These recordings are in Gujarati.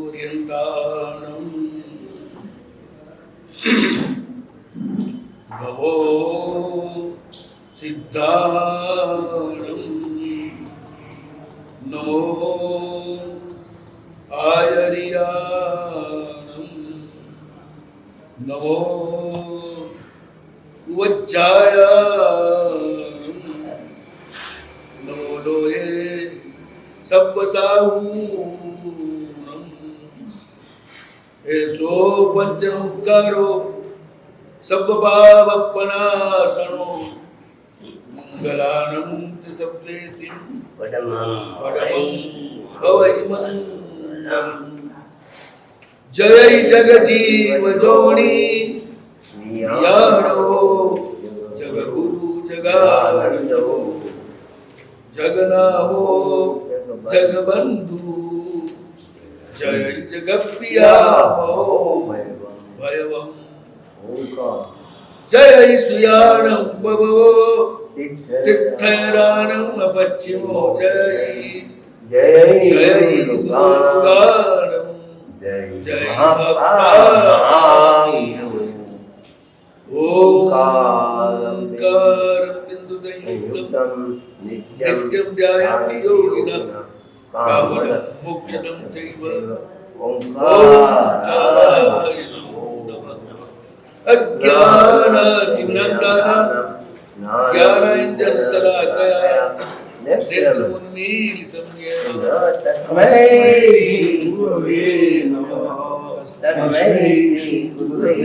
नवोऽर्यन्तानं नवो सिद्धानं नमो आयर्यानं नमो वज्जायानं नमो लोये सब्बसाहूनं एसो पंचमुक्कारो सब्बपावपनासनो मंगलानं च सप्तेसिं पडमं भवैमन्दं जय जगजीव जोनी यानो जगगुरु जगानंदो जगनाहो जगबंधु जय जगप्रिया भयवम जय सुयानं भवो तिथैरानं अपच्चिमो जय जय गुरुगानं जय महाप्राणं ओंकार बिंदुदयुक्तं नित्यं ध्यायन्ति योगिनः कामदं मोक्षदं चैव ओंकाराय नमो नमः अज्ञानातिमिरन्धनं ज्ञानाञ्जनशलाकया नेत्रोन्मीलितं येन तस्मै गुरवे नमः तस्मै गुरवे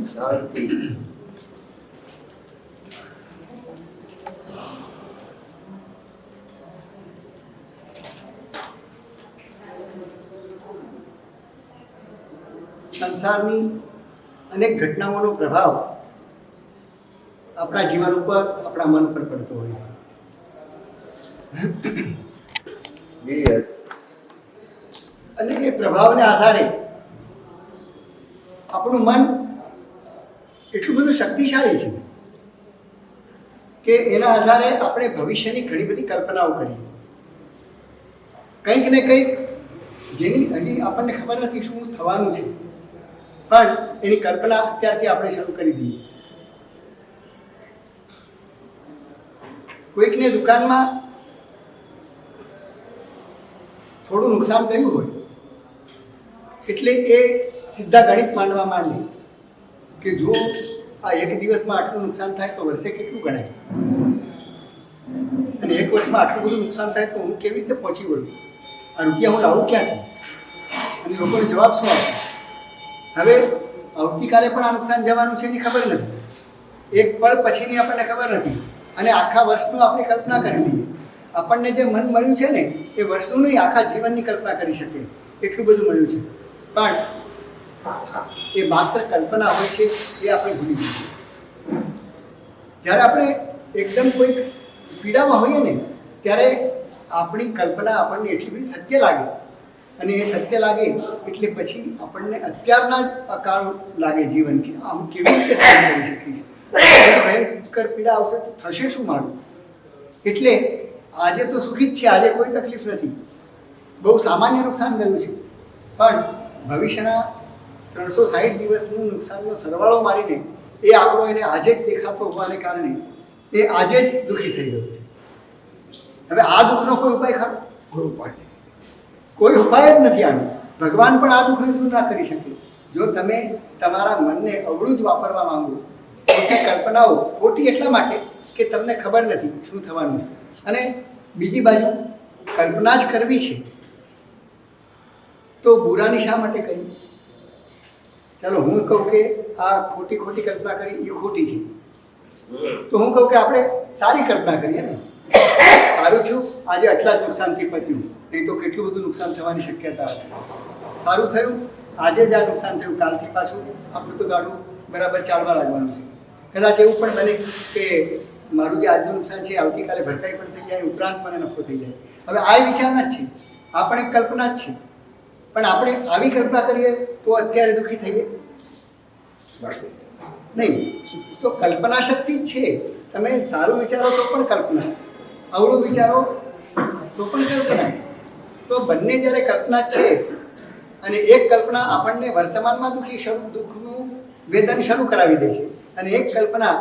शांति સંસારની અનેક ઘટનાઓનો પ્રભાવ આપણા જીવન ઉપર આપણા મન પર પડતો હોય અને એ પ્રભાવને આધારે આપણું મન એટલું બધું શક્તિશાળી છે કે એના આધારે આપણે ભવિષ્યની ઘણી બધી કલ્પનાઓ કરીએ કંઈક ને કંઈક જેની હજી આપણને ખબર નથી શું થવાનું છે પણ એની કલ્પના અત્યારથી આપણે શરૂ કરી દઈએ કોઈકને દુકાનમાં થોડું નુકસાન થયું હોય એટલે એ સીધા ગણિત માંડવા માંડે કે જો આ એક દિવસમાં આટલું નુકસાન થાય તો વર્ષે કેટલું ગણાય અને એક વર્ષમાં આટલું બધું નુકસાન થાય તો હું કેવી રીતે પહોંચી વળું આ રૂપિયા હું લાવું ક્યાંથી અને લોકોનો જવાબ શું આપે હવે આવતીકાલે પણ આ નુકસાન જવાનું છે એની ખબર નથી એક પળ પછીની આપણને ખબર નથી અને આખા વર્ષનું આપણે કલ્પના કરી લઈએ આપણને જે મન મળ્યું છે ને એ વર્ષનું નહીં આખા જીવનની કલ્પના કરી શકે એટલું બધું મળ્યું છે પણ એ માત્ર કલ્પના હોય છે એ આપણે ભૂલી જઈએ જ્યારે આપણે એકદમ કોઈક પીડામાં હોઈએ ને ત્યારે આપણી કલ્પના આપણને એટલી બધી સત્ય લાગે અને એ સત્ય લાગે એટલે પછી આપણને અત્યારના અકાળ લાગે જીવન કે આ હું કેવી રીતે સહન કરી શકીશ ભયંકર પીડા આવશે તો થશે શું મારું એટલે આજે તો સુખી જ છે આજે કોઈ તકલીફ નથી બહુ સામાન્ય નુકસાન થયું છે પણ ભવિષ્યના 360 દિવસનું નુકસાનનો સરવાળો મારીને એ આંકડો એને આજે જ દેખાતો હોવાને કારણે એ આજે જ દુઃખી થઈ ગયો છે હવે આ દુઃખનો કોઈ ઉપાય ખરો કોઈ ઉપાય જ નથી આનો ભગવાન પણ આ દુઃખને દૂર ના કરી શકે જો તમે તમારા મનને અવળું જ વાપરવા માંગો ખોટી કલ્પનાઓ ખોટી એટલા માટે કે તમને ખબર નથી શું થવાનું છે અને બીજી બાજુ કલ્પના જ કરવી છે તો બુરાની શા માટે કરી ચાલો હું કહું કે આ ખોટી કલ્પના કરી એ ખોટી છે તો હું કહું કે આપણે સારી કલ્પના કરીએ ને સારું થયું આજે આટલા જ નુકસાનથી પત્યું, નહીં તો કેટલું બધું નુકસાન થવાની શક્યતા હતી. સારું થયું આજે જ આ નુકસાન થયું, કાલથી પાછું આપણું તો ગાડું બરાબર ચાલવા લાગવાનું છે. કદાચ એવું પણ બને કે મારું જે આજનું નુકસાન છે આવતીકાલે ભરપાઈ પણ થઈ જાય, ઉપરાંત મને નફો થઈ જાય. હવે આ વિચારના જ છે, આ પણ એક કલ્પના જ છે. પણ આપણે આવી કલ્પના કરીએ તો અત્યારે દુઃખી થઈએ નહીં. તો કલ્પના શક્તિ જ છે. તમે સારું વિચારો તો પણ કલ્પના, અવળું વિચારો તો પણ કલ્પના. તો બંને જ્યારે કલ્પના જ છે અને એક કલ્પના આપણને વર્તમાનમાં દુઃખનું વેદન શરૂ કરાવી દે છે અને એક કલ્પના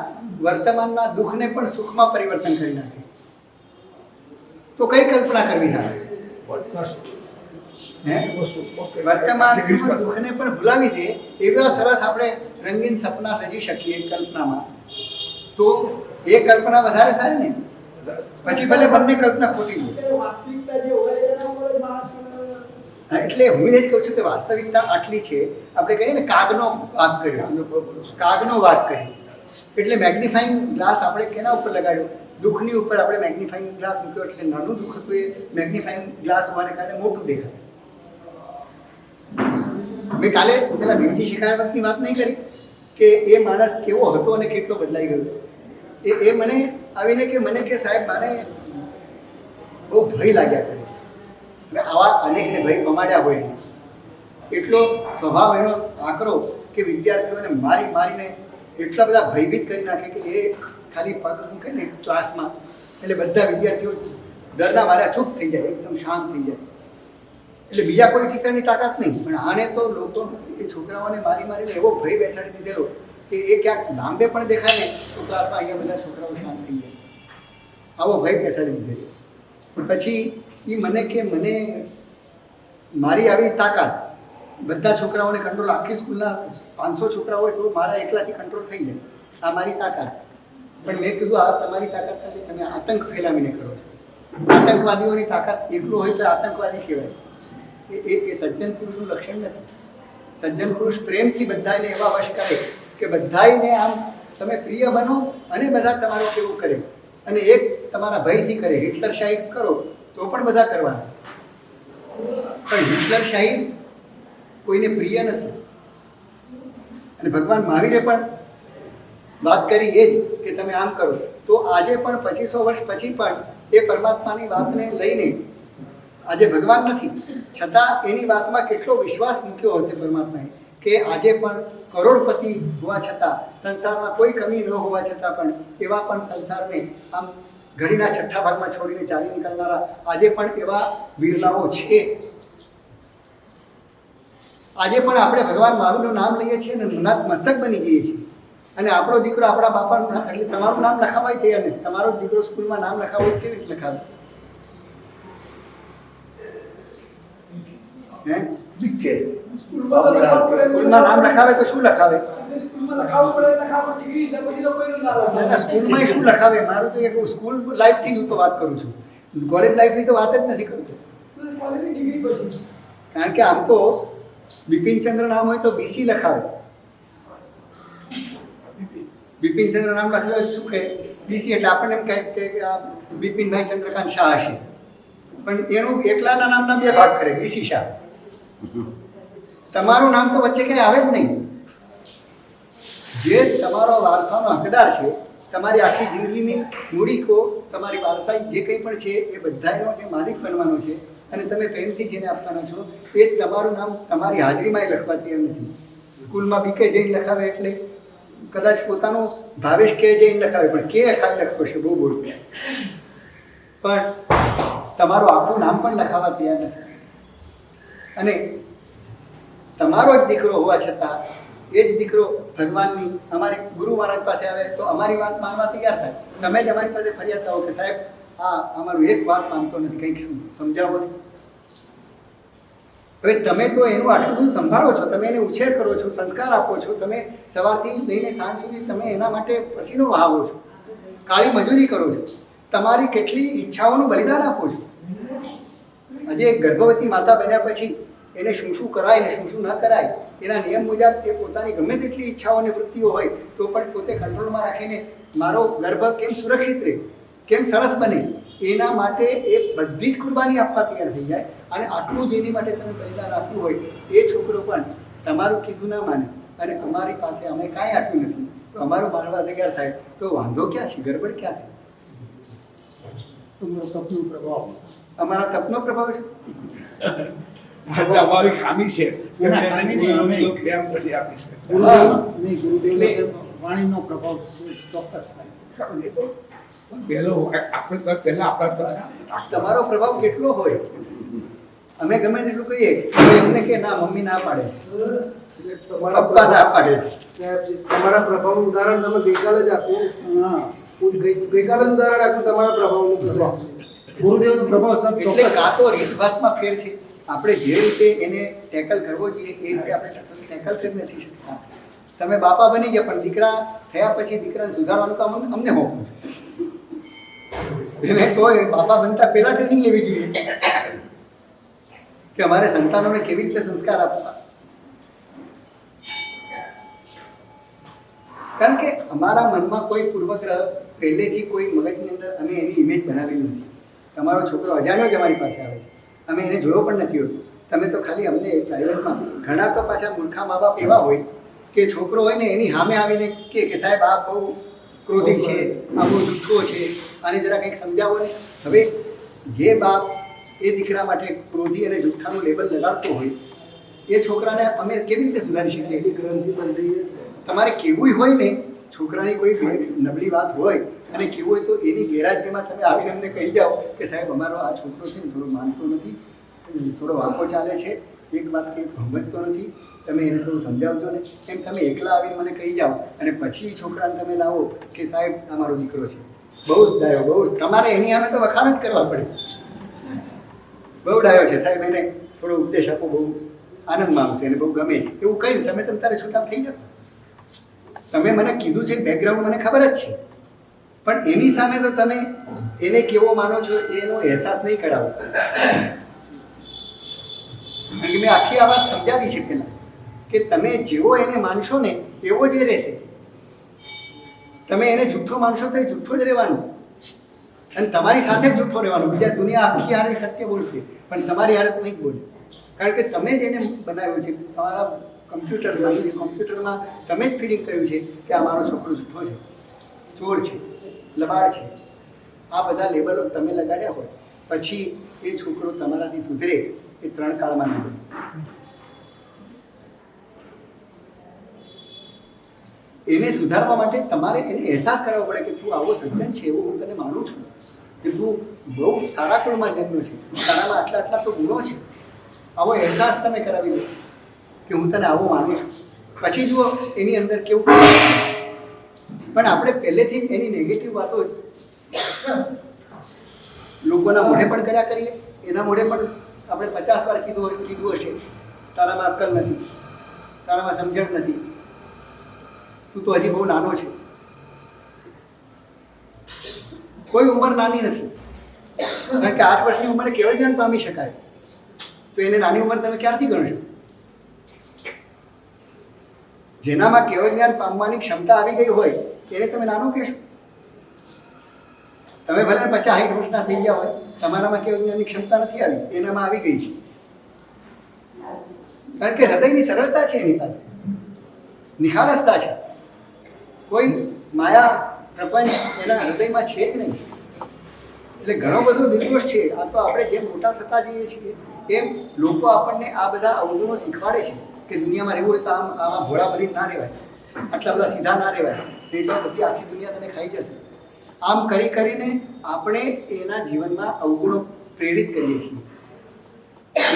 વર્તમાનના દુઃખને પણ સુખમાં પરિવર્તન કરી નાખે, તો કઈ કલ્પના કરવી સારી? વર્તમાન દુઃખને પણ ભૂલાવી દે એવા સરસ આપણે રંગીન સપના સજી શકીએ કલ્પનામાં, તો એ કલ્પના વધારે સારી ને. પછી ભલે બંને કલ્પના ખોટી હોય. એટલે હું એ જ કહું છું કે વાસ્તવિકતા આટલી છે. આપણે કહીએ ને કાગનો વાત કર્યો, કાગનો વાત કરી એટલે મેગ્નિફાઈંગ ગ્લાસ આપણે કેના ઉપર લગાડ્યો? દુઃખની ઉપર આપણે મેગ્નિફાઈંગ ગ્લાસ મૂક્યો એટલે નાનું દુઃખ હતું એ મેગ્નિફાઈંગ ગ્લાસ હોવાને કારણે મોટું દેખાય. મેં કાલે પેલા ભીમજી શિકાયતની વાત નહીં કરી કે એ માણસ કેવો હતો અને કેટલો બદલાઈ ગયો. એ મને આવીને કે મને કે સાહેબ મારે બહુ ભય લાગ્યા કરે. હવે આવા અનેકને ભય પમાડ્યા હોય એટલો સ્વભાવ એનો આકરો કે વિદ્યાર્થીઓને મારી મારીને એટલા બધા ભયભીત કરી નાખે કે એ ખાલી પગ મૂકે ને ક્લાસમાં એટલે બધા વિદ્યાર્થીઓ ડરના માર્યા ચૂપ થઈ જાય, એકદમ શાંત થઈ જાય. એટલે બીજા કોઈ ટીચરની તાકાત નહીં, પણ આને તો લોકો એ છોકરાઓને મારી મારીને એવો ભય બેસાડી દીધેલો કે એ ક્યાંક લાંબે પણ દેખાય ને તો ક્લાસમાં અહીંયા બધા છોકરાઓ શાંત થઈ જાય. આવો ભય બેસાડી દીધેલો. પણ પછી એ મને કે મને મારી આવી તાકાત બધા છોકરાઓને કંટ્રોલ, આખી સ્કૂલના 500 છોકરાઓ હોય તો મારા એકલાથી કંટ્રોલ થઈ જાય, આ મારી તાકાત. પણ મેં કીધું આ તમારી તાકાત નથી, તમે આતંક ફેલાવીને કરો છો. આતંકવાદીઓની તાકાત એકલું હોય તો આતંકવાદી કહેવાય. એ સજ્જન પુરુષનું લક્ષણ નથી. સજ્જન પુરુષ પ્રેમથી બધાને એવા વશ કરે કે બધાને આમ તમે પ્રિય બનો અને બધા તમારું કેવું કરે, અને એક તમારા ભયથી કરે. હિટલરશાહી કરો તો પણ બધા કરવાના, પણ હિટલરશાહી કોઈને પ્રિય નથી. અને ભગવાન મહાવીરે પણ વાત કરી એ જ કે તમે આમ કરો. તો આજે પણ 2500 વર્ષ પછી પણ એ પરમાત્માની વાતને લઈને, આજે ભગવાન નથી છતાં એની વાતમાં કેટલો વિશ્વાસ મૂક્યો હશે પરમાત્માએ કે આજે પણ કરોડપતિ હોવા છતાં, સંસારમાં કોઈ કમી ન હોવા છતાં પણ એવા પણ સંસારને આમ ઘડીના છઠ્ઠા ભાગમાં છોડીને ચાલી નીકળનારા આજે પણ એવા વીરલાઓ છે. આજે પણ આપણે ભગવાન મહાવીરનું નામ લઈએ છીએ અને મસ્તક બની જઈએ છીએ. અને આપણો દીકરો આપણા બાપાનું નામ, એટલે તમારું નામ લખાવાય તૈયાર નથી. તમારો દીકરો સ્કૂલમાં નામ લખાવો કેવી રીતે લખાવે? સ્કૂલમાં નામ લખાવે તો શું લખાવે? સ્કૂલમાં શું લખાવે? મારું તો એક સ્કૂલ લાઈફથી હું તો વાત કરું છું, કોલેજ લાઈફની તો વાત જ નથી કરતો. કારણ કે આમ તો બિપિનચંદ્ર નામ હોય તો બીસી લખાવે. બિપિનચંદ્ર નામ લખેલું હોય શું કહે? બીસી. એટલે આપણને એમ કહે કે આ બિપિનભાઈ ચંદ્રકાંત શાહ હશે, પણ એનું એકલાના નામના 2 ભાગ કરે, બીસી શાહ. તમારું નામ તો વચ્ચે કંઈ આવે જ નહીં. જે તમારો વારસાનો હકદાર છે, તમારી આખી જિંદગીની મૂડીકો, તમારી વારસાઈ જે કંઈ પણ છે એ બધાનો જે માલિક બનવાનો છે અને તમે પ્રેમથી જેને આપવાના છો એ તમારું નામ તમારી હાજરીમાં લખવા તૈયાર નથી. સ્કૂલમાં બીકે જઈને લખાવે એટલે કદાચ પોતાનું ભાવેશ કે જઈને લખાવે, પણ કે ખાલી લખવો છે બહુ બોલું, પણ તમારું આખું નામ પણ લખાવા તૈયાર નથી. અને તમારો જ દીકરો હોવા છતાં એ જ દીકરો ભગવાનની અમારી ગુરુ મહારાજ પાસે આવે તો અમારી વાત માનવા તૈયાર થાય. તમે જ અમારી પાસે ફરિયાદ લાવો કે સાહેબ આ અમારું એક વાત માનતો નથી, કંઈક સમજાવો નહીં. હવે તમે તો એનું આટલું બધું સંભાળો છો, તમે એને ઉછેર કરો છો, સંસ્કાર આપો છો, તમે સવારથી લઈને સાંજ સુધી તમે એના માટે પસીનો વહાવો છો, કાળી મજૂરી કરો છો, તમારી કેટલી ઈચ્છાઓનું બલિદાન આપો છો. આજે એક ગર્ભવતી માતા બન્યા પછી એને શું શું કરાય ને શું શું ન કરાય એના નિયમ મુજબ એ પોતાની ગમે તેટલી ઈચ્છાઓ અને વૃત્તિઓ હોય તો પણ પોતે કંટ્રોલમાં રાખીને મારો ગર્ભ કેમ સુરક્ષિત રહે કેમ સરસ બને એના માટે એ બધી જ કુરબાની આપવા તૈયાર થઈ જાય. અને આટલું જેની માટે તમે બલિદાન આપ્યું હોય એ છોકરો પણ તમારું કીધું ના માને અને અમારી પાસે અમે કાંઈ આપ્યું નથી તો અમારું માનવા તૈયાર થાય તો વાંધો ક્યાં છે? ગડબડ ક્યાં છે? તમારો તપનો પ્રભાવ. અમારા તપનો પ્રભાવ છે. અમારી ખામી છે ના, ખામી નહીં, અમે- તો કેમ પછી આપી શકતા? નહીં, ગુરુદેવ વાણીનો પ્રભાવ ચોક્કસ થાય. પહેલો આપણે તો પહેલા આપણા તમારો પ્રભાવ કેટલો હોય? અમે ગમે તેટલું કહીએ તો એમને કે ના મમ્મી ના પાડે છે, પપ્પા ના પાડે છે. સાહેબજી, તમારા પ્રભાવનું ઉદાહરણ તમે ગઈકાલે જ આપ્યું. હા, ગઈકાલે જ ઉદાહરણ આપ્યું તમારા પ્રભાવનું તો સાહેબ. ગુરુદેવનો પ્રભાવ સબ એટલે ચોક્કસ. કાં તો રીતભાતમાં ફેર છે. આપણે જે રીતે એને ટેકલ કરવો જોઈએ એ રીતે આપણે ટેકલ કરી નથી શકતા. તમે બાપા બની ગયા પણ દીકરા થયા પછી દીકરાને સુધારવાનું કામ અમને હોવું એને તો એ બાપા બનતા પહેલા ટ્રેનિંગ લેવી જોઈએ કે અમારે સંતાનોને કેવી રીતે સંસ્કાર આપવા. કારણ કે અમારા મનમાં કોઈ પૂર્વગ્રહ પહેલેથી કોઈ મગજની અંદર અમે એની ઇમેજ બનાવેલી નથી. તમારો છોકરો અજાણ્યો જ અમારી પાસે આવે છે, અમે એને જોયો પણ નથી હોતો. તમે તો ખાલી અમને પ્રાઇવેટમાં ઘણા તો પાછા મૂર્ખા મા બાપ એવા હોય કે છોકરો હોય ને એની સામે આવીને કે સાહેબ આ બહુ ક્રોધી છે, આ બહુ જુઠ્ઠો છે, આને જરા કંઈક સમજાવો ને. હવે જે બાપ એ દીકરા માટે ક્રોધી અને જુઠ્ઠાનું લેબલ લગાડતો હોય એ છોકરાને અમે કેવી રીતે સુધારી શકીએ? એની ગ્રંથિ બંધ થઈ જશે. તમારે કેવું હોય ને છોકરાની કોઈ નબળી વાત હોય અને કેવું હોય તો એની ગેરહાજરીમાં તમે આવીને અમને કહી જાઓ કે સાહેબ અમારો આ છોકરો છે ને થોડો માનતો નથી, થોડો વાંકો ચાલે છે, એક વાત કંઈ સમજતો નથી, તમે એને થોડું સમજાવજો ને. એમ તમે એકલા આવીને મને કહી જાઓ અને પછી છોકરાને તમે લાવો કે સાહેબ આ મારો દીકરો છે, બહુ જ ડાયો, બહુ જ તમારે એની સામે તો વખાણ જ કરવા પડે. બહુ ડાયો છે સાહેબ, એને થોડો ઉપદેશ આપો, બહુ આનંદમાં આવશે અને બહુ ગમે છે એવું કહીને તમે તારે છૂટા થઈ જાઓ. તમે મને કીધું છે બેકગ્રાઉન્ડ મને ખબર જ છે પણ એની સામે તો તમે એને કેવો માનો છો એનો અહેસાસ નહીં કરાવો. કારણ કે મેં આખી આ વાત સમજાવી છે પહેલાં કે તમે જેવો એને માનશો ને એવો જ એ રહેશે. તમે એને જૂઠ્ઠો માનશો તો એ જૂઠ્ઠો જ રહેવાનું અને તમારી સાથે જ જૂઠ્ઠો રહેવાનું. બીજા દુનિયા આખી હારે સત્ય બોલશે પણ તમારી હારે નહીં બોલે. કારણ કે તમે જ એને બનાવ્યો છે તમારા કોમ્પ્યુટરમાં તમે જ ફીડિંગ કર્યું છે કે આ મારો છોકરો જૂઠો છે, ચોર છે, લબાડ છે. આ બધા લેબલો તમે લગાડ્યા હોય પછી એ છોકરો તમારાથી સુધરે એ 3 કાળમાં નહીં. એને સુધારવા માટે તમારે એને અહેસાસ કરાવવો પડે કે તું આવો સજ્જન છે એવું હું તને માનું છું, કે તું બહુ સારા કુળમાં જન્મ્યો છે, તારામાં આટલા આટલા તો ગુણો છે. આવો અહેસાસ તમે કરાવી દો કે હું તને આવો માનું છું. પછી જુઓ એની અંદર કેવું. પણ આપણે પહેલેથી એની નેગેટિવ વાતો લોકોના મોઢે પણ કર્યા કરીએ, એના મોઢે પણ આપણે 50 વાર કીધું હશે તારામાં અક્કલ નથી, તારામાં સમજણ નથી, તું તો હજી બહુ નાનો છે. કોઈ ઉંમર નાની નથી, કારણ કે 8 વર્ષની ઉંમરે કેવળ જ્ઞાન પામી શકાય તો એને નાની ઉંમર તમે ક્યારથી ગણશો? જેનામાં કેવળ જ્ઞાન પામવાની ક્ષમતા આવી ગઈ હોય એને તમે નાનું કહેશો? તમે ભલે 50-60 વર્ષના થઈ ગયા હોય, તમારામાં કેવળ જ્ઞાનની ક્ષમતા નથી આવી, એનામાં આવી ગઈ છે. કારણ કે હૃદયની સરળતા છે એની પાસે, નિખાલસતા છે, કોઈ માયા પ્રપંચ એના હૃદયમાં છે જ નહીં. એટલે ઘણો બધો નિર્દોષ છે. આ તો આપણે જેમ મોટા થતા જઈએ છીએ એમ લોકો આપણને આ બધા અવગુણો શીખવાડે છે કે દુનિયામાં રહેવું હોય તો આમાં ભોળા બની ના રહેવાય, આટલા બધા સીધા ના રહેવાય, નહીં તો બધી આખી દુનિયા તને ખાઈ જશે. આમ કરી કરીને આપણે એના જીવનમાં અવગુણો પ્રેરિત કરીએ છીએ,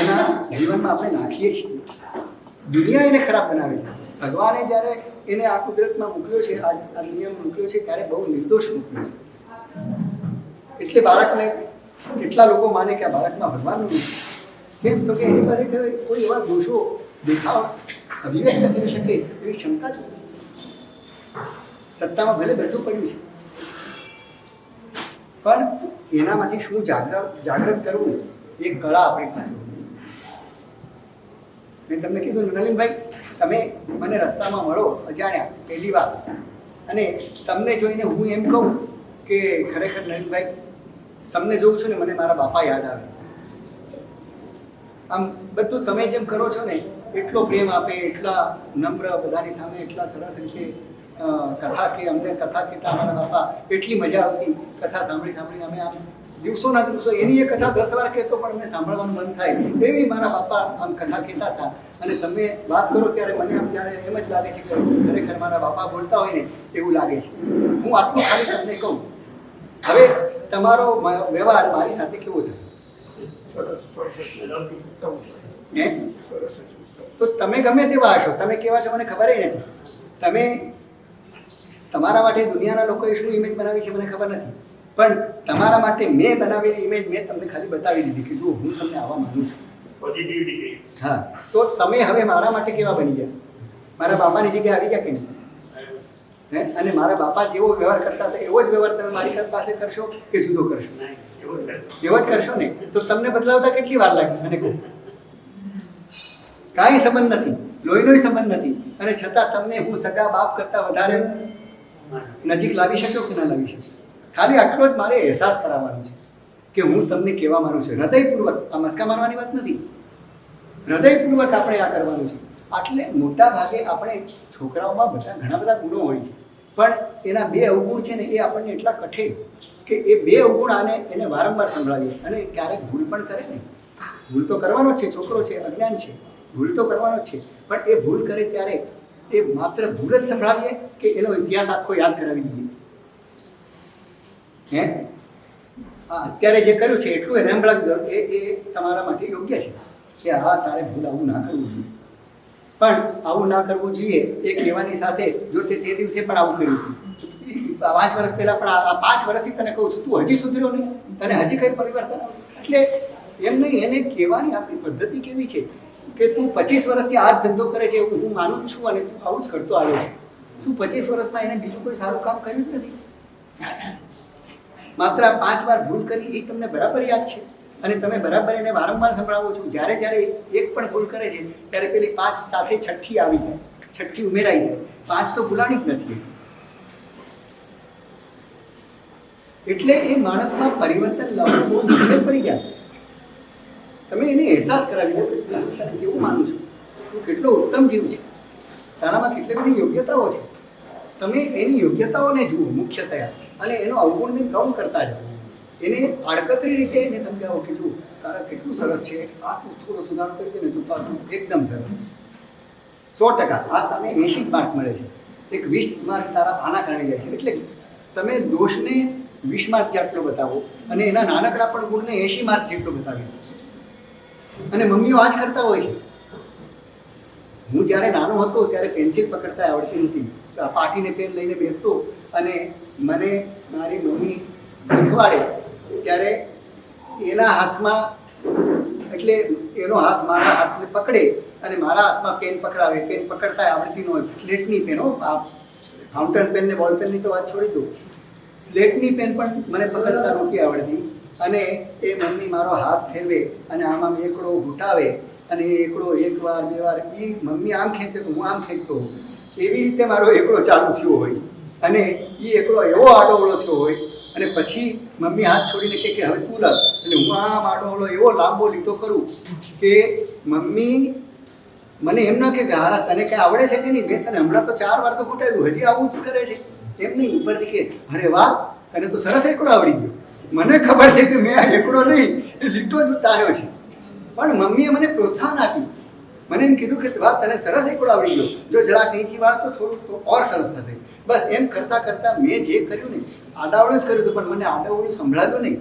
એના જીવનમાં આપણે નાખીએ છીએ. દુનિયા એને ખરાબ બનાવે છે. ભગવાને જ્યારે એને આ કુદરતમાં મોકલ્યો છે, આ દુનિયામાં મોકલ્યો છે ત્યારે બહુ નિર્દોષ મોકલ્યો છે. એટલે બાળકને કેટલા લોકો માને કે આ બાળકમાં ભગવાનનું નથી. કેમ તો કે એની પાસે કોઈ એવા દોષો દેખાવ અભિવ્યક્ત કરી શકે એવી ક્ષમતા જ નથી. સત્તામાં ભલે બધું પડ્યું છે પણ એનામાંથી શું જાગૃત કરવું એ કળા આપણી પાસે. મેં તમને કીધું નલિનભાઈ, તમે મને રસ્તામાં મળો અજાણ્યા પહેલી વાર અને તમને જોઈને હું એમ કહું કે ખરેખર નવીનભાઈ તમને જોઉં છું ને મને મારા બાપા યાદ આવે. આમ બધું તમે જેમ કરો છો ને એટલો પ્રેમ આપે, એટલા નમ્ર બધાની સામે, એટલા સરસ રીતે કથા કે અમને કથા કહેતા અમારા બાપા, એટલી મજા આવતી કથા સાંભળી અમે આમ દિવસોના દિવસો એની એ કથા 10 વાર કહેતો પણ અમને સાંભળવાનું મન થાય એવી મારા બાપા આમ કથા કહેતા હતા. અને તમે વાત કરો ત્યારે મને આમ જાણે એમ જ લાગે છે કે ખરેખર મારા બાપા બોલતા હોય ને એવું લાગે છે. હું આટલું ખાલી તમને કહું, હવે તમારો વ્યવહાર મારી સાથે કેવો છે? તો તમે ગમે તેવા હશો, તમે કેવા છો મને ખબર નથી. તમે તમારા માટે દુનિયાના લોકોએ શું ઇમેજ બનાવી છે મને ખબર નથી, પણ તમારા માટે મેં બનાવેલી ઇમેજ મેં તમને ખાલી બતાવી દીધી કે જુઓ હું તમને આવા માનું છું. હા, તો તમે હવે મારા માટે કેવા બની ગયા? મારા બાપાની જગ્યાએ આવી ગયા કે નહીં? અને મારા બાપા જેવો વ્યવહાર કરતા હતા એવો જ વ્યવહાર તમે મારી પાસે કરશો કે જુદો કરશો? એવો જ કરશો ને. તો તમને બદલાવતા કેટલી વાર લાગી મને કહો? કાંઈ સંબંધ નથી, લોહીનોય સંબંધ નથી, અને છતાં તમને હું સગા બાપ કરતાં વધારે નજીક લાવી શક્યો કે ના લાવી શક્યો? ખાલી આટલો જ મારે અહેસાસ કરાવવાનો છે કે હું તમને કહેવા માંગુ છું હૃદયપૂર્વક. આ મસ્કા મારવાની વાત નથી, હૃદયપૂર્વક આપણે આ કરવાનું છે. એટલે મોટા ભાગે આપણે છોકરાઓમાં ઘણા બધા ગુણો હોય છે, પણ એના 2 અવગુણ છે ને એ આપણને એટલા કઠે કે એ 2 અવગુણ એને વારંવાર સંભળાવીએ અને ક્યારેક ભૂલ પણ કરે ને. ભૂલ તો કરવાનો જ છે, છોકરો છે, અજ્ઞાન છે, ભૂલ તો કરવાનો જ છે, પણ એ ભૂલ કરે ત્યારે એ માત્ર ભૂલ જ સંભળાવીએ કે એનો ઇતિહાસ આખો યાદ કરાવી દઈએ? હા, અત્યારે જે કર્યું છે એટલું એને સંભળાવી દો કે એ તમારા માટે યોગ્ય છે કે હા તારે ભૂલ આવું ના કરવું જોઈએ. પણ આવું ના કરવું જોઈએ એ કહેવાની સાથે જો તે દિવસે પણ આવું કર્યું હતું, 5 વર્ષ પહેલાં પણ આ 5 વર્ષથી તને કહું છું તું હજી સુધર્યો નહીં, તને હજી કંઈ પરિવર્તન આવ્યું? એટલે એમ નહીં, એને કહેવાની આપણી પદ્ધતિ કેવી છે કે તું 25 વર્ષથી આ જ ધંધો કરે છે એવું હું માનું જ છું અને તું આવું જ કરતો આવ્યો છે. શું 25 વર્ષમાં એને બીજું કોઈ સારું કામ કર્યું જ નથી? માત્ર 5 વાર ભૂલ કરી એ તમને બરાબર યાદ છે અને તમે બરાબર એને વારંવાર સંભળાવો છો. જ્યારે એક પણ ભૂલ કરે છે ત્યારે પેલી 5 સાથે છઠ્ઠી આવી જાય, છઠ્ઠી ઉમેરાઈ જાય, 5 તો ભૂલાણી જ નથી. એટલે એ માણસમાં પરિવર્તન લાવવું બહુ મુશ્કેલ પડી ગયા. તમે એને અહેસાસ કરાવી દો કે તને કેવું માનું છું, તું કેટલો ઉત્તમ જીવ છે, તારામાં કેટલી બધી યોગ્યતાઓ છે. તમે એની યોગ્યતાઓને જુઓ મુખ્યતયા અને એનો અવગુણને કમ કરતા જાઓ. એને આડકતરી રીતે એને સમજાવો કે જુઓ તારા કેટલું સરસ છે, આ તું થોડો સુધારો કરી દે ને તું પાછું એકદમ સરસ. 100% આ તને 80 માર્ક મળે છે, એક 20 માર્ક તારા આના કારણે જાય છે. એટલે તમે દોષને 20 માર્ક જેટલો બતાવો અને એના નાનકડા પણ ગુણને 80 માર્ક જેટલો બતાવી. અને મમ્મીઓ આ જ કરતા હોય છે. હું જ્યારે નાનો હતો ત્યારે પેન્સિલ પકડતા આવડતી નહોતી, પાટીને પેન લઈને બેસતો અને મને મારી મમ્મી શીખવાડે ત્યારે એના હાથમાં એટલે એનો હાથ મારા હાથને પકડે અને મારા હાથમાં પેન પકડાવે. પેન પકડતા આવડતી ન હોય, સ્લેટની પેન, આ ફાઉન્ટેન પેન ને બોલ પેનની તો વાત છોડી દો, સ્લેટની પેન પણ મને પકડતા નહોતી આવડતી. અને એ મમ્મી મારો હાથ ફેરવે અને આમાં એકડો ઘૂંટાવે અને એ એકડો 1 વાર 2 વાર એ મમ્મી આમ ખેંચે તો હું આમ ખેંચતો હોઉં. એવી રીતે મારો એકડો ચાલુ થયો હોય અને એ એકડો એવો આડોવળો થયો હોય અને પછી મમ્મી હાથ છોડીને કહે કે હવે તું લખ. એટલે હું આમ આડોવળો એવો લાંબો લીટો કરું કે મમ્મી મને એમ ન કહે કે હારા તને કંઈ આવડે છે કે નહીં, મેં તને હમણાં તો 4 વાર તો ઘૂંટાવ્યું, હજી આવું જ કરે છે. એમ નહીં, ઉપરથી કે અરે વાહ તને તો સરસ એકડો આવડી ગયો. મને ખબર છે કે મેં આ એકડો નહીં એ લીટો જ ઉતાર્યો છે, પણ મમ્મીએ મને પ્રોત્સાહન આપ્યું. મને એમ કીધું કે વાહ તને સરસ એકડો આવડી ગયો, જો જરાક અહીંથી વાળ તો થોડુંક તો ઓર સરસ થશે. બસ એમ કરતાં કરતાં મેં જે કર્યું ને આડાવડું જ કર્યું હતું, પણ મને આડાવડું સંભળાવ્યું નહીં.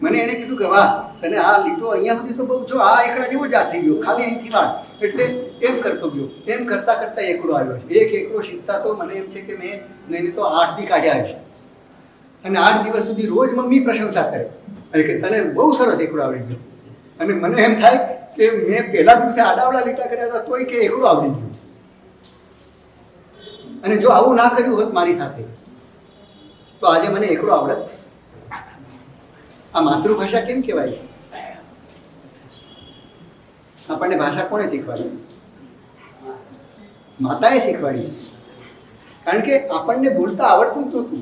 મને એણે કીધું કે વાહ તને આ લીટો અહીંયા સુધી તો બહુ જો આ એકડા જેવો જ આ થઈ ગયો, ખાલી અહીંથી વાળ. એટલે એમ કરતો ગયો, એમ કરતાં કરતાં એકડો આવ્યો છે. એક એકડો શીખતા તો મને એમ છે કે મેં નહીં તો 8 દી કાઢ્યા છે. અને 8 દિવસ સુધી રોજ મમ્મી પ્રશંસા કરે કે તને બહુ સરસ એકડો આવડી ગયો. અને મને એમ થાય કે મેં પહેલા દિવસે આડાવડા લીટા કર્યા હતા તોય કે એકડો આવડી ગયો. અને જો આવું ના કર્યું હોત મારી સાથે તો આજે મને એકડો આવડત. આ માતૃભાષા કેમ કહેવાય છે? આપણને ભાષા કોણે શીખવાડી? માતાએ શીખવાડી. કારણ કે આપણને બોલતા આવડતું જ નહોતું.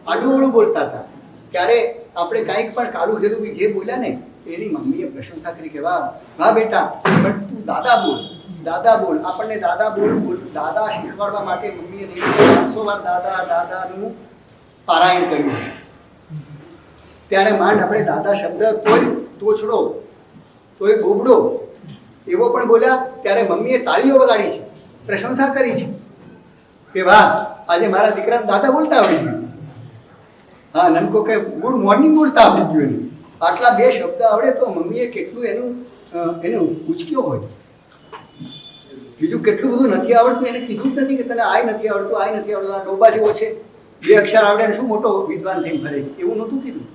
આડું બોલતા હતા ત્યારે આપણે કાંઈક પણ કાળું ઘેરું બી જે બોલ્યા ને એની મમ્મીએ પ્રશંસા કરી કે વાહ વાહ બેટા, પણ તું દાદા બોલ, દાદા બોલ. આપણને દાદા બોલ દાદા શીખવાડવા માટે મમ્મીએ 500 વાર દાદા દાદાનું પારાયણ કર્યું. ત્યારે માંડ આપણે દાદા શબ્દ તોય તોછડો તોય બોબડો એવો પણ બોલ્યા ત્યારે મમ્મીએ તાળીઓ વગાડી છે, પ્રશંસા કરી છે કે વાહ આજે મારા દીકરાને દાદા બોલતા આવડી ગયું. હા, નનકો કે ગુડ મોર્નિંગ બોલતા આવડી ગયું એને. આટલા 2 શબ્દ આવડે તો મમ્મીએ કેટલું એનું ઉચક્યો હોય. બીજું કેટલું બધું નથી આવડતું એને કીધું જ નથી કે તને આય નથી આવડતું, આય નથી આવડતું, આ ડોબા જેવો છે, 2 અક્ષર આવડે ને શું મોટો વિદ્વાન થઈને ફરે, એવું નહોતું કીધું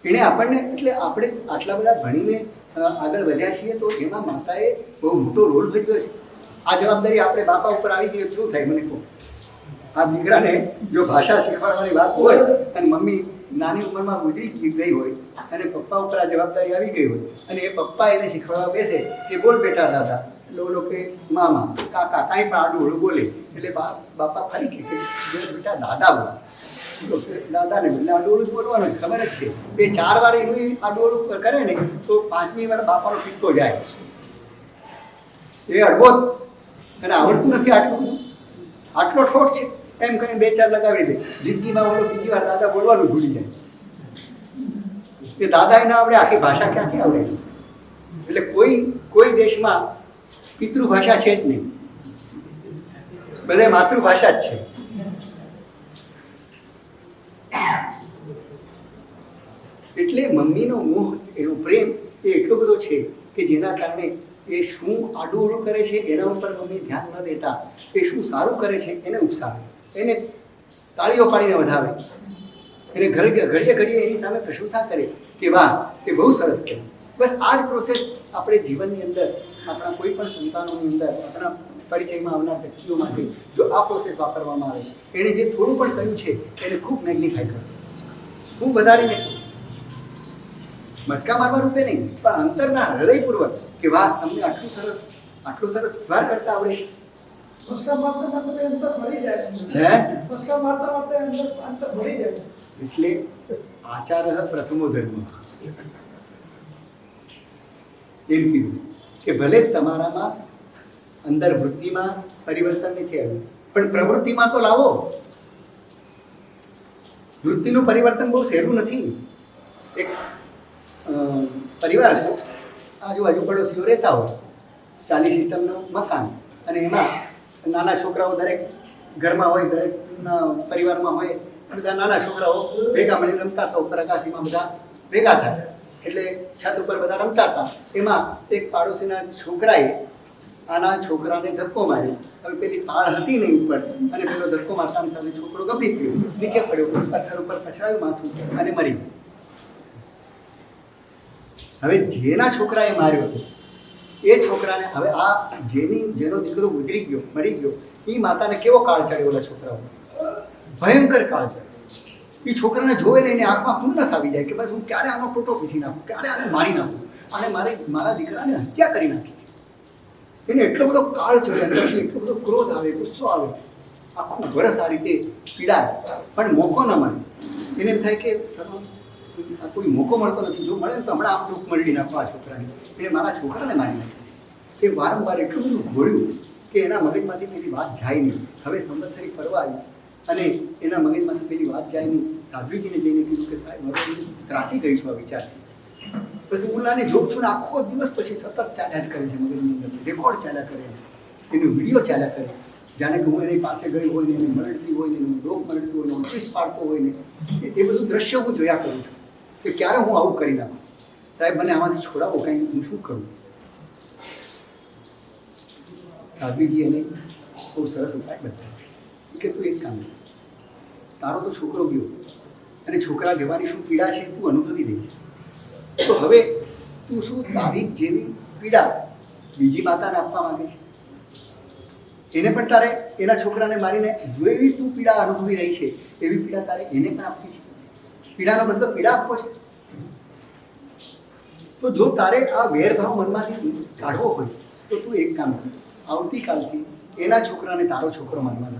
એણે આપણને. એટલે આપણે આટલા બધા ભણીને આગળ વધ્યા છીએ તો એમાં માતાએ બહુ મોટો રોલ ભજવ્યો છે. આ જવાબદારી આપણે બાપા ઉપર આવી ગઈ શું થાય મને કહો? આ દીકરાને જો ભાષા શીખવાડવાની વાત હોય અને મમ્મી નાની ઉંમરમાં ગુજરી ગઈ હોય અને પપ્પા ઉપર આ જવાબદારી આવી ગઈ હોય અને એ પપ્પા એને શીખવાડવા બેસે કે બોલ બેટા દાદા, એટલે કે મામા કાકા કાંઈ પણ આડું ઓળું બોલે એટલે બાપા ફરી કે બેટા દાદા બોલ. દાદાને બદલે આડું ઓળું બોલવાનું ખબર જ છે. એ 4 વાર એનું આડું ઓળું કરે ને તો 5મી વાર બાપાનો પિત્તો જાય. એ અડબો અને આવડતું નથી આટલું, આટલો ઠોઠ છે એમ કરીને 2-4 લગાવી દે. જિંદગીમાં ઓલો બીજી વાર દાદા બોલવાનું ભૂલી જાય. એ દાદા એના આવડે, આખી ભાષા ક્યાંથી આવડે? એટલે કોઈ દેશમાં પિતૃભાષા છે જ નહીં, બધે માતૃભાષા જ છે. એટલે મમ્મીનો મોહ, એનો પ્રેમ એ એટલો બધો છે કે જેના કારણે એ શું આડું ઓળું કરે છે એના ઉપર મમ્મી ધ્યાન ન દેતા, એ શું સારું કરે છે એને ઉકસાવે, એને તાળીઓ પાડીને વધાવે, એને ઘડીએ ઘડીએ એની સામે પ્રશંસા કરે કે વાહ એ બહુ સરસ છે. બસ આ જ પ્રોસેસ આપણે જીવનની અંદર, આપણા કોઈ પણ સંતાનોની અંદર, આપણા પરિચયમાં આવનાર વ્યક્તિઓ માટે જો આ પ્રોસેસ વાપરવામાં આવે, એણે જે થોડું પણ કર્યું છે એને ખૂબ મેગ્નિફાય કરો, ખૂબ વધારીને, મસ્કા મારવા રૂપે નહીં પણ અંતરના હૃદયપૂર્વક કે વાહ તમને આટલો સરસ વ્યવહાર કરતા આવડે છે. એટલે આચાર પ્રથમો ધર્મ એમ કીધું કે ભલે તમારામાં અંદર વૃત્તિમાં પરિવર્તન નથી આવ્યું પણ પ્રવૃત્તિમાં તો લાવો. વૃત્તિનું પરિવર્તન બહુ સહેલું નથી. એક પરિવાર હતો, આજુબાજુ પડોશીઓ રહેતા હોય, 40 સીટરનું મકાન અને એમાં નાના છોકરાઓ દરેક ઘરમાં હોય, દરેક પરિવારમાં હોય, બધા નાના છોકરાઓ ભેગા મળી રમતા હતા. ઉપર અગાસીમાં બધા ભેગા થાય એટલે છત ઉપર બધા રમતા હતા. એમાં એક પાડોશીના છોકરાએ આના છોકરાને ધક્કો માર્યો. હવે પેલી પાળ હતી નહીં ઉપર અને પેલો ધક્કો મારતાની સાથે છોકરો ગબડી ગયો, નીચે પડ્યો, પથ્થર ઉપર પછડાયું માથું અને મરી ગયો. હવે જેના છોકરાએ માર્યો હતો એ છોકરાને હવે આ જેનો દીકરો ગુજરી ગયો, મરી ગયો, એ માતાને કેવો કાળ ચડ્યો? ઓલા છોકરાઓ ભયંકર કાળ ચડ્યો. એ છોકરાને જોવે ને એની આંખમાં ખુન્નસ આવી જાય કે બસ હું ક્યારે આનો ટોટો પીસી નાખું, ક્યારે આને મારી નાખું, અને મારા દીકરાને હત્યા કરી નાખી. એને એટલો બધો કાળ ચડે, અંદરથી એટલો બધો ક્રોધ આવે, ગુસ્સો આવે, આખું વર્ષ આ રીતે પીડાય પણ મોકો ન મળે. એને એમ થાય કે કોઈ મોકો મળતો નથી, જો મળે ને તો હમણાં આમ ટૂંક મળી નાખો આ છોકરાને. એને મારા છોકરાને મારી નાખ્યો. એ વારંવાર એટલું બધું ઘોળ્યું કે એના મગજમાંથી પેલી વાત જાય નહીં. હવે સંવત્સરી ફરવા આવી અને એના મગજમાંથી પેલી વાત જાય નહીં. સાધ્વીજીને જઈને કીધું કે સાહેબ હવે ત્રાસી ગઈ છું આ વિચારથી. પછી ઉલ્લાને જોગ છું ને આખો દિવસ પછી સતત ચાલ્યા જ કરે છે મગજની અંદર, રેકોર્ડ ચાલ્યા કરે, એનો વિડીયો ચાલ્યા કરે, જાણે કે હું એની પાસે ગઈ હોય ને એને મળતી હોય ને એનું રોગ મળતું હોય ને ચીસ પાડતો હોય ને એ બધું દ્રશ્ય હું જોયા કરું છું કે ક્યારે હું આવું કરી નાખું. સાહેબ મને આમાંથી છોડાવો, કાંઈ હું શું કરું? સાધ્વીજી એને બહુ સરસ ઉપાય બતાવ્યો કે તું એક કામ કર, તારો તો છોકરો ગયો અને છોકરા જવાની શું પીડા છે તું અનુભવી રહી છે, તો હવે તું શું તારી જેવી પીડા બીજી માતાને આપવા માંગે છે? એને પણ તારે એના છોકરાને મારીને જો એવી તું પીડા અનુભવી રહી છે એવી પીડા તારે એને પણ આપવી છે. પીડાનો મતલબ પીડા આપવો છે. તો જો તારે આ વેરભાવ મનમાંથી કાઢવો હોય તો તું એક કામ કર, આવતીકાલથી એના છોકરાને તારો છોકરો માનવાનો.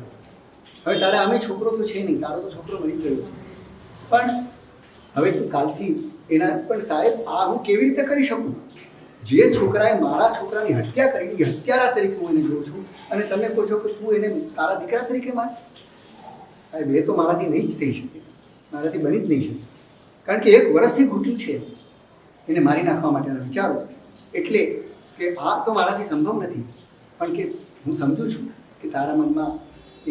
હવે તારે આમે છોકરો તો છે નહીં, તારો તો છોકરો મરી ગયો છે, પણ હવે તું કાલથી એના પણ સાહેબ આ હું કેવી રીતે કરી શકું? જે છોકરાએ મારા છોકરાની હત્યા કરી, હત્યારા તરીકે હું એને જોઉં છું, અને તમે કહો છો કે તું એને તારા દીકરા તરીકે માન? સાહેબ એ તો મારાથી નહીં જ થઈ શકે, મારાથી બની જ નહીં શકે, કારણ કે 1 વર્ષથી ઘૂંટ્યું છે એને મારી નાખવા માટેના વિચારો. એટલે કે આ તો મારાથી સંભવ નથી, પણ કે હું સમજું છું કે તારા મનમાં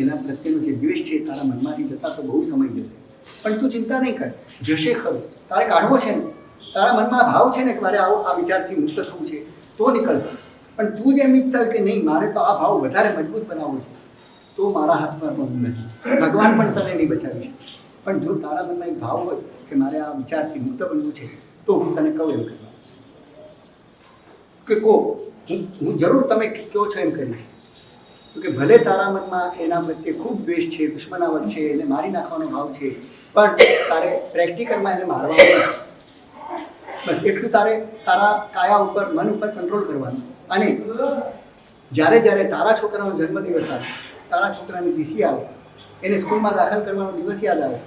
એના પ્રત્યેનો જે દ્વેષ છે તારા મનમાંથી જતા તો બહુ સમય જશે, પણ તું ચિંતા નહીં કર, જશે ખરું. તારે કાઢવો છે ને, તારા મનમાં ભાવ છે ને કે મારે આવો આ વિચારથી મુક્ત થવું છે તો નીકળશે, પણ તું જે એમ ઈચ્છતા હોય કે નહીં મારે તો આ ભાવ વધારે મજબૂત બનાવવો છે, તો મારા હાથમાં પણ નથી, ભગવાન પણ તને નહીં બચાવી શકે. પણ જો તારા મનમાં એક ભાવ હોય કે મારે આ વિચારથી મુક્ત બનવું છે, તો હું તને કહું એમ કરવા કે હું જરૂર તમે કહો છો એમ કરીશ. તો કે ભલે તારા મનમાં એના પ્રત્યે ખૂબ દ્વેષ છે, દુશ્મનાવટ છે, એને મારી નાખવાનો ભાવ છે, પણ તારે પ્રેક્ટિકલમાં એને મારવાનું, બસ એટલું તારે તારા કાયા ઉપર, મન ઉપર કંટ્રોલ કરવાનું. અને જ્યારે જ્યારે તારા છોકરાનો જન્મદિવસ આવે, તારા છોકરાની તિથિ આવે, એને સ્કૂલમાં દાખલ કરવાનો દિવસ યાદ આવે,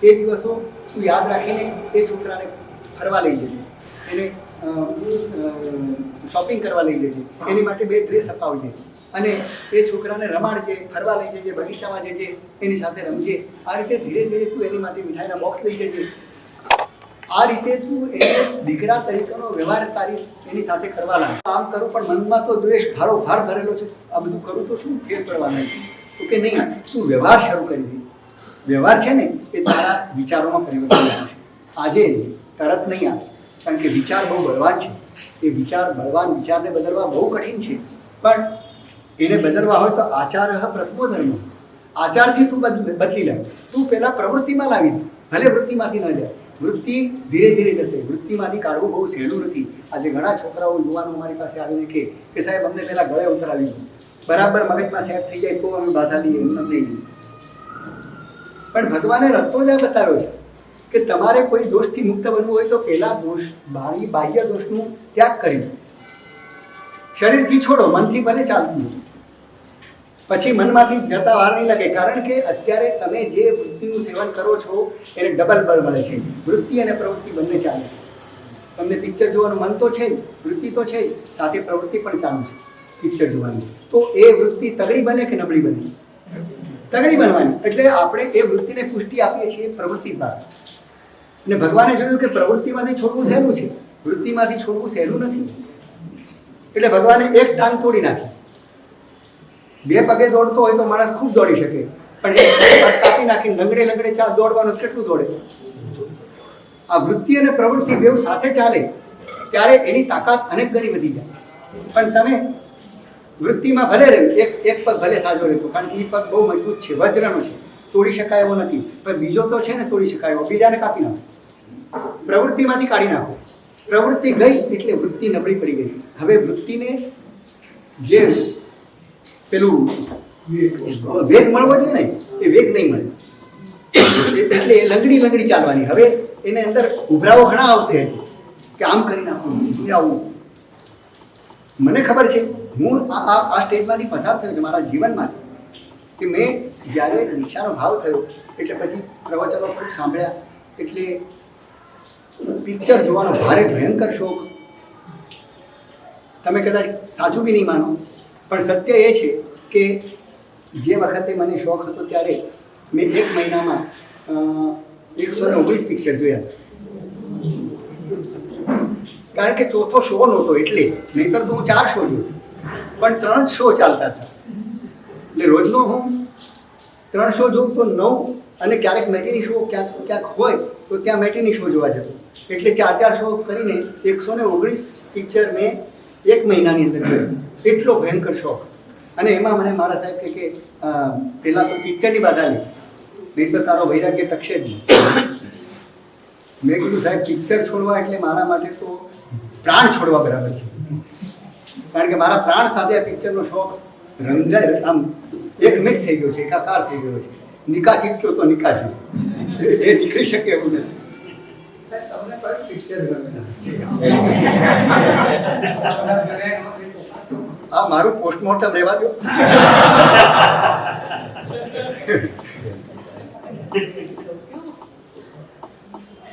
એ દિવસો તું યાદ રાખીને એ છોકરાને ફરવા લઈ જજે, એને શોપિંગ કરવા લઈ જજે, એની માટે 2 ડ્રેસ અપાવજે, અને એ છોકરાને રમાડજે, ફરવા લઈ જજે, બગીચામાં જજે, એની સાથે રમજે. આ રીતે ધીરે ધીરે તું એની માટે મીઠાઈના બોક્સ લઈ જજે. આ રીતે તું એને દીકરા તરીકેનો વ્યવહાર તારી એની સાથે કરવા લાગે. આમ કરું પણ મનમાં તો દ્વેષ ભાર ભરેલો છે, આ બધું કરું તો શું ફેર પડવાના? તો કે નહીં, તું વ્યવહાર શરૂ કરી દે. વ્યવહાર છે ને એ તારા વિચારોમાં પરિવર્તન આવશે. આજે તરત નહીં આવે, કારણ કે વિચાર બહુ બળવાન છે. એ બળવાન વિચારને બદલવા બહુ કઠિન છે, પણ એને બદલવા હોય તો આચાર પ્રથમો ધર્મ. આચારથી તું બદલી લે. તું પહેલાં પ્રવૃત્તિમાં લાવી દે, ભલે વૃત્તિમાંથી ન જાય, વૃત્તિ ધીરે ધીરે જશે. વૃત્તિમાંથી કાઢવું બહુ સહેલું નથી. આજે ઘણા છોકરાઓ યુવાનો અમારી પાસે આવીને કહે કે સાહેબ અમને પહેલાં ગળે ઉતરાવી દો, બરાબર મગજમાં સેટ થઈ જાય તો અમે બાધા લઈએ, એમને નહીં. પણ ભગવાને રસ્તો જ આ બતાવ્યો છે કે તમારે કોઈ દોષથી મુક્ત બનવું હોય તો પહેલાં બાહ્ય દોષનું ત્યાગ કરી દો. શરીરથી છોડો, મનથી ભલે ચાલતું, પછી મનમાંથી જતા વાર નહીં લાગે, કારણ કે અત્યારે તમે જે વૃત્તિનું સેવન કરો છો એને ડબલ બળ મળે છે. વૃત્તિ અને પ્રવૃત્તિ બંને ચાલે છે. તમને પિક્ચર જોવાનું મન તો છે જ, વૃત્તિ તો છે જ, સાથે પ્રવૃત્તિ પણ ચાલુ છે પિક્ચર જોવાની. તો એ વૃત્તિ તગડી બને કે નબળી બને? તગડી બનવાની. એટલે આપણે એ વૃત્તિને પુષ્ટિ આપીએ છીએ પ્રવૃત્તિ દ્વારા. અને ભગવાને જોયું કે પ્રવૃત્તિમાંથી છોડવું સહેલું છે, વૃત્તિમાંથી છોડવું સહેલું નથી. એટલે ભગવાને એક ટાંગ તોડી નાખી. 2 પગે દોડતો હોય તો માણસ ખૂબ દોડી શકે, પણ એક પગ કાપી નાખીને લંગડે ચાલ દોડવાનું કેટલું દોડે? આ વૃત્તિ અને પ્રવૃત્તિ બેઉ સાથે ચાલે ત્યારે એની તાકાત અનેક ગણી વધી જાય. પણ તમે વૃત્તિમાં ભલે રહે, એક પગ ભલે સાજો રહેતો, કારણ કે એ પગ બહુ મજબૂત છે, વજ્રનો છે, તોડી શકાય એવો નથી. પણ બીજો તો છે ને તોડી શકાય એવો, બીજાને કાપી નાખો, પ્રવૃત્તિમાંથી કાઢી નાખો. પ્રવૃત્તિ ગઈ એટલે વૃત્તિ નબળી પડી ગઈ. હવે વૃત્તિને જે પેલું વેગ મળવો જોઈએ ને, એ વેગ નહીં મળે, એટલે એ લંગડી ચાલવાની. હવે એને અંદર ઉભરાવો ઘણા આવશે કે આમ કરી નાખવું, આવું. મને ખબર છે, હું આ સ્ટેજમાંથી પસાર થયો છું મારા જીવનમાં, કે મેં જ્યારે દીક્ષાનો ભાવ થયો એટલે પછી પ્રવચનો પણ સાંભળ્યા, એટલે પિક્ચર જોવાનો ભારે ભયંકર શોખ. તમે કદાચ સાચું બી નહીં માનો, પણ સત્ય એ છે કે જે વખતે મને શોખ હતો ત્યારે મેં 1 મહિનામાં 119 પિક્ચર જોયા. કારણ કે ચોથો શો નહોતો એટલે, નહીંતર તો હું 4 શો જોયો, પણ 3 શો ચાલતા હતા. એટલે રોજનો હું 3 શો જોઉં તો 9, અને ક્યારેક મેટિની શો ક્યાંક હોય તો ત્યાં મેટિની શો જોવા જતો. એટલે 4 શો કરીને 119 પિક્ચર મેં 1 મહિનાની અંદર જોયું. એટલો ભયંકર શોખ. અને એમાં મને મારા સાહેબ કે પહેલાં તો પિક્ચરની બાધા લે, નહીં તો તારો વૈરાગ્ય ટકશે જ નહીં. મેં કીધું સાહેબ પિક્ચર છોડવા એટલે મારા માટે તો પ્રાણ છોડવા બરાબર છે, કારણ કે મારા પ્રાણ સાથે આ પિક્ચરનો શોખ રંગાય, આમ એકમેક થઈ ગયો છે, એકાકાર થઈ ગયો છે. નિકાહ ચીક્યો તો નિકાહ છે, એ નીકળી શકે એવું નથી. તમને કયું પિક્ચર ગમે? આ મારું પોસ્ટમોર્ટમ રહેવા દો.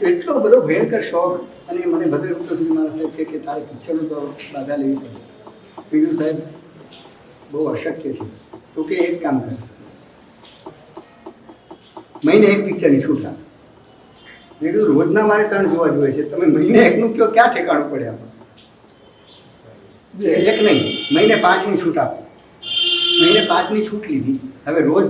એટલો બધો ભયંકર શોખ. અને મને ભદ્રગુપ્ત સુધી મારા સાહેબ કે તારે પિક્ચરનો તો બાધા લેવી પડે. બીજું સાહેબ બહુ અશક્ય છે. તો કે એક કામ કર, મહિને એક પિક્ચરની છૂટ આપ. મેં કીધું રોજના મારે 3 જોવા જોઈએ છે, તમે મહિને એકનું કયો ક્યાં ઠેકાણું પડે આપણે? એક નહીં, મહિને 5ની છૂટ આપો. મહિને 5ની છૂટ લીધી. હવે રોજ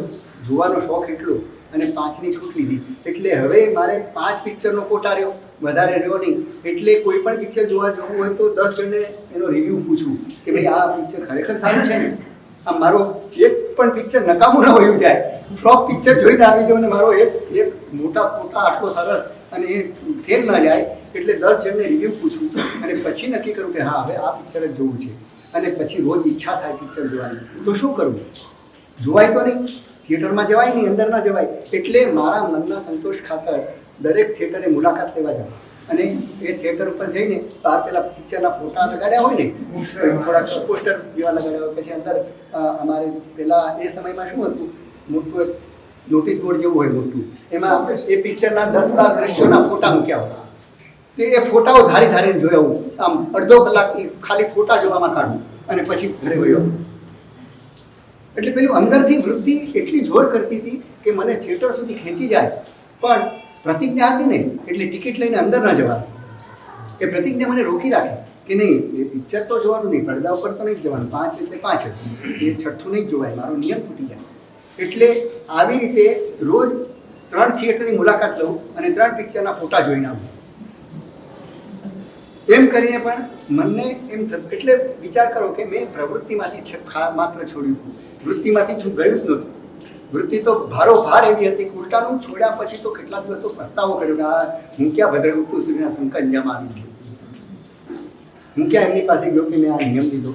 જોવાનો શોખ એટલો અને 5ની છૂટ લીધી એટલે હવે મારે 5 પિક્ચરનો કોટા રહ્યો, વધારે રહ્યો નહીં. એટલે કોઈ પણ પિક્ચર જોવા જવું હોય તો 10 જણને એનો રિવ્યૂ પૂછું કે ભાઈ આ પિક્ચર ખરેખર સારું છે ને. આમ મારો એક પણ પિક્ચર નકામું ન વયું જાય. ફ્લોપ પિક્ચર જોઈને આવી જાઉં ને મારો એક મોટા કોટા આટલો સરસ અને એ ફેલ ન જાય એટલે 10 જણને રિવ્યૂ પૂછું અને પછી નક્કી કરું કે હા હવે આ પિક્ચર જ જોવું છે. અને પછી રોજ ઈચ્છા થાય પિક્ચર જોવાની. તો શું કરવું? જોવાય તો નહીં, થિયેટરમાં જવાય નહીં, અંદર ના જવાય. એટલે મારા મનના સંતોષ ખાતર દરેક થિયેટરે મુલાકાત લેવા જાઉં અને એ થિયેટર ઉપર જઈને બહાર પેલા પિક્ચરના ફોટા લગાડ્યા હોય ને, થોડાક પોસ્ટર જેવા લગાડ્યા હોય. પછી અંદર અમારે પેલા એ સમયમાં શું હતું, મોટું એક નોટિસ બોર્ડ જેવું હોય મોટું, એમાં એ પિક્ચરના 10-12 દ્રશ્યોના ફોટા મૂક્યા હોય. તે એ ફોટાઓ ધારીને જોયા હું. આમ અડધો કલાક ખાલી ફોટા જોવામાં કાઢું અને પછી ઘરે વયો. એટલે પેલું અંદરથી વૃત્તિ એટલી જોર કરતી હતી કે મને થિયેટર સુધી ખેંચી જાય. પણ પ્રતિજ્ઞા હતી નહીં એટલે ટિકિટ લઈને અંદર ન જવાનું. એ પ્રતિજ્ઞા મને રોકી રાખે કે નહીં, એ પિક્ચર તો જોવાનું નહીં, પડદા ઉપર તો નહીં જવાનું, 5 એટલે 5 જ, એ છઠ્ઠું નહીં જોવાય, મારો નિયમ તૂટી જાય. એટલે આવી રીતે રોજ 3 થિયેટરની મુલાકાત લઉં અને 3 પિક્ચરના ફોટા જોઈને આવું. એમ કરીને પણ મને એમ થતું. એટલે વિચાર કરો કે મેં પ્રવૃત્તિમાંથી માત્ર છોડ્યું, વૃત્તિમાંથી ગયું જ નહોતું. વૃત્તિ તો ભારોભાર એવી હતી કે ઉલટાનું છોડ્યા પછી તો કેટલા દિવસ તો પસ્તાવો કર્યો કે આ હું ક્યાં ભદ્રગુપ્ત સૂર્યના સંકંજામાં આવી ગયો, હું ક્યાં એમની પાસે ગયો કે મેં આ નિયમ લીધો.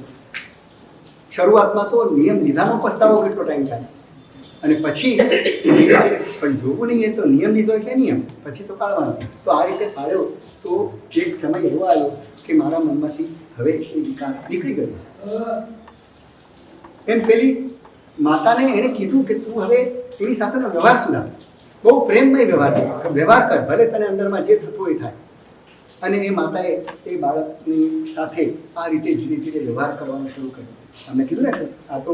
શરૂઆતમાં તો નિયમ લીધાનો પસ્તાવો કેટલો ટાઈમ થાય અને પછી પણ જોવું નહીં, એ તો નિયમ લીધો એટલે નિયમ, પછી તો પાળવાનો. તો આ રીતે પાળ્યો તો એક સમય એવો આવ્યો કે મારા મનમાંથી હવે એ વિકાર નીકળી ગયો. એમ પેલી માતાને એણે કીધું કે તું હવે એની સાથેનો વ્યવહાર સુધાર, બહુ પ્રેમમય વ્યવહાર કર, ભલે તને અંદરમાં જે થતું હોય થાય. અને એ માતાએ એ બાળકની સાથે આ રીતે ધીરે ધીરે વ્યવહાર કરવાનું શરૂ કર્યું. અમે કીધું ને આ તો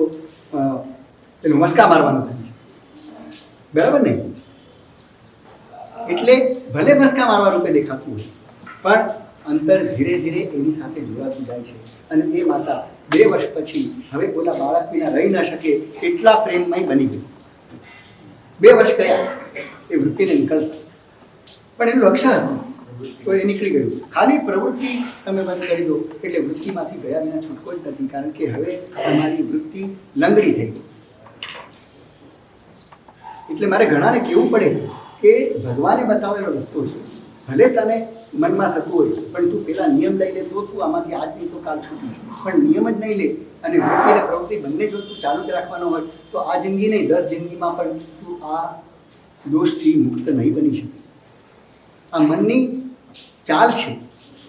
પેલું મસ્કા મારવાનું થયું, બરાબર ને? એટલે ભલે મસ્કા મારવા રૂપે દેખાતું હોય પણ અંતર ધીરે ધીરે એની સાથે જોડાતું જાય છે. અને એ માતા 2 વર્ષ પછી હવે ઓલા બાળક વિના રહી ન શકે એટલા પ્રેમમય બની ગઈ. 2 વર્ષ ગયા એ વૃત્તિને નીકળતા, પણ એનું લક્ષ્ય હતું તો એ નીકળી ગયું. ખાલી પ્રવૃત્તિ તમે બંધ કરી દો એટલે વૃત્તિમાંથી ગયા વિના છૂટકો જ નથી, કારણ કે હવે તમારી વૃત્તિ લંગડી થઈ ગઈ. એટલે મારે ઘણાને કહેવું પડે કે ભગવાને બતાવેલો રસ્તો છે, ભલે તને મનમાં થતું હોય પણ તું પેલા નિયમ લઈ લે તો તું આમાંથી આજ નહીં તો કાલ છૂટી. પણ નિયમ જ નહીં લે અને વૃત્તિ અને પ્રવૃત્તિ બંને જો તું ચાલુ જ રાખવાનો હોય તો આ જિંદગી નહીં 10 જિંદગીમાં પણ તું આ દોષથી મુક્ત નહીં બની શકે. આ મનની ચાલ છે,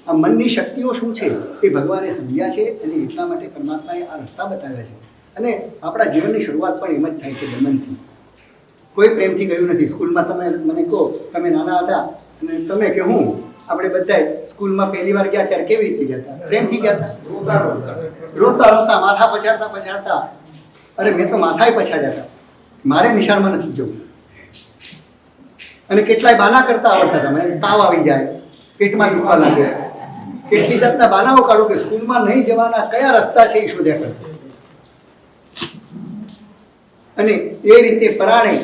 આ મનની શક્તિઓ શું છે એ ભગવાને સમજ્યા છે અને એટલા માટે પરમાત્માએ આ રસ્તા બતાવ્યા છે. અને આપણા જીવનની શરૂઆત પણ એમ જ થાય છે દમનથી. કોઈ પ્રેમથી ગયું નથી. સ્કૂલમાં તમે મને કહો તમે નાના હતા અને તમે કે હું આપણે બધાય સ્કૂલમાં પહેલી વાર ગયા ત્યારે કેવી રીતે ગયા હતા? પ્રેમથી ગયા હતા, રોતા રોતા, માથા પછાડતા. અરે મેં તો માથાય પછાડ્યા હતા, મારે નિશાળમાં નથી જવું. અને કેટલાય બાના કરતા આવડતા હતા. મને તાવ આવી જાય, પેટમાં દુખવા લાગે, કેટલી જાતના બાનાઓ કાઢું કે સ્કૂલમાં નહીં જવાના કયા રસ્તા છે એ શોધ્યા કરતા. અને એ રીતે પરાણે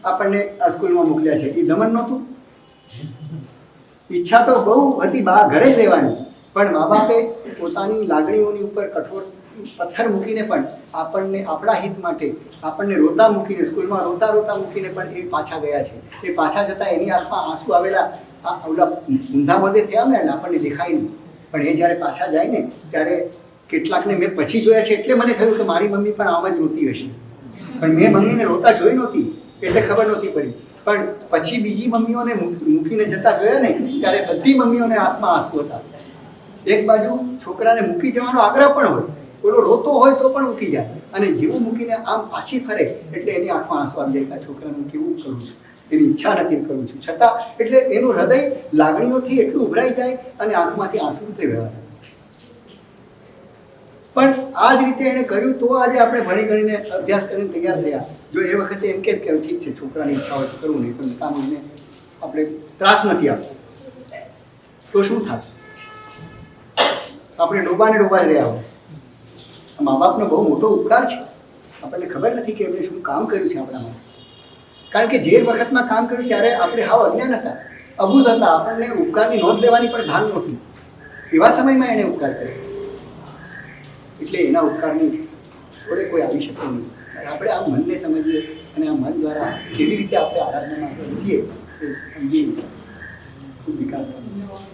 આપણને આ સ્કૂલમાં મોકલ્યા છે. એ દમન નહોતું. ઈચ્છા તો બહુ હતી ઘરે જ રહેવાની, પણ મા બાપે પોતાની લાગણીઓની ઉપર કઠોર પથ્થર મૂકીને પણ આપણને આપણા હિત માટે આપણને રોતા મૂકીને સ્કૂલમાં રોતા મૂકીને પણ એ પાછા ગયા છે. એ પાછા જતાં એની આંખમાં આંસુ આવેલા ઓલા ઊંધા મોઢે થયા ને આપણને દેખાય નહીં. પણ એ જ્યારે પાછા જાય ને ત્યારે કેટલાકને મેં પછી જોયા છે એટલે મને થયું કે મારી મમ્મી પણ આમ જ રોતી હશે. પણ મેં મમ્મીને રોતા જોઈ નહોતી એટલે ખબર નહોતી પડી. પણ પછી બીજી મમ્મીઓને મૂકીને જતા જોયા ને ત્યારે બધી મમ્મીઓને આંખમાં આંસુ હતા. એક બાજુ છોકરાને મૂકી જવાનો આગ્રહ પણ હોય ઓલો રોતો હોય તો પણ ઉઠી જાય અને જેવું મૂકીને આમ પાછી ફરે એટલે એની આંખમાં આંસુ આવી જાય કે આ છોકરાનું કેવું કરું છું, એની ઈચ્છા નથી કરું છું છતાં, એટલે એનું હૃદય લાગણીઓથી એટલું ઉભરાઈ જાય અને આંખમાંથી આંસુ રૂપે વહેવા લાગે. પણ આ જ રીતે એણે કર્યું તો આજે આપણે ભણી ગણીને અભ્યાસ કરીને તૈયાર થયા. જો એ વખતે એમ કે ઠીક છે છોકરાની ઈચ્છા હોય તો કરવું, નહીં પણ કામ એને આપણે ત્રાસ નથી આપતો તો શું થાય? આપણે ડોબાને રહ્યા હોય. મા બાપનો બહુ મોટો ઉપકાર છે. આપણને ખબર નથી કે એમણે શું કામ કર્યું છે આપણા માટે. કારણ કે જે વખતમાં કામ કર્યું ત્યારે આપણે હાવ અજ્ઞાન હતા, અબૂધ હતા, આપણને ઉપકારની નોંધ લેવાની પણ ભાન નહોતી. એવા સમયમાં એણે ઉપકાર કર્યો એટલે એના ઉપકારની જોડે કોઈ આવી શકે નહીં. આપણે આ મનને સમજીએ અને આ મન દ્વારા કેવી રીતે આપણે આરાધનામાં આગળ વધીએ એ સમજીએ ખૂબ વિકાસ કરીએ.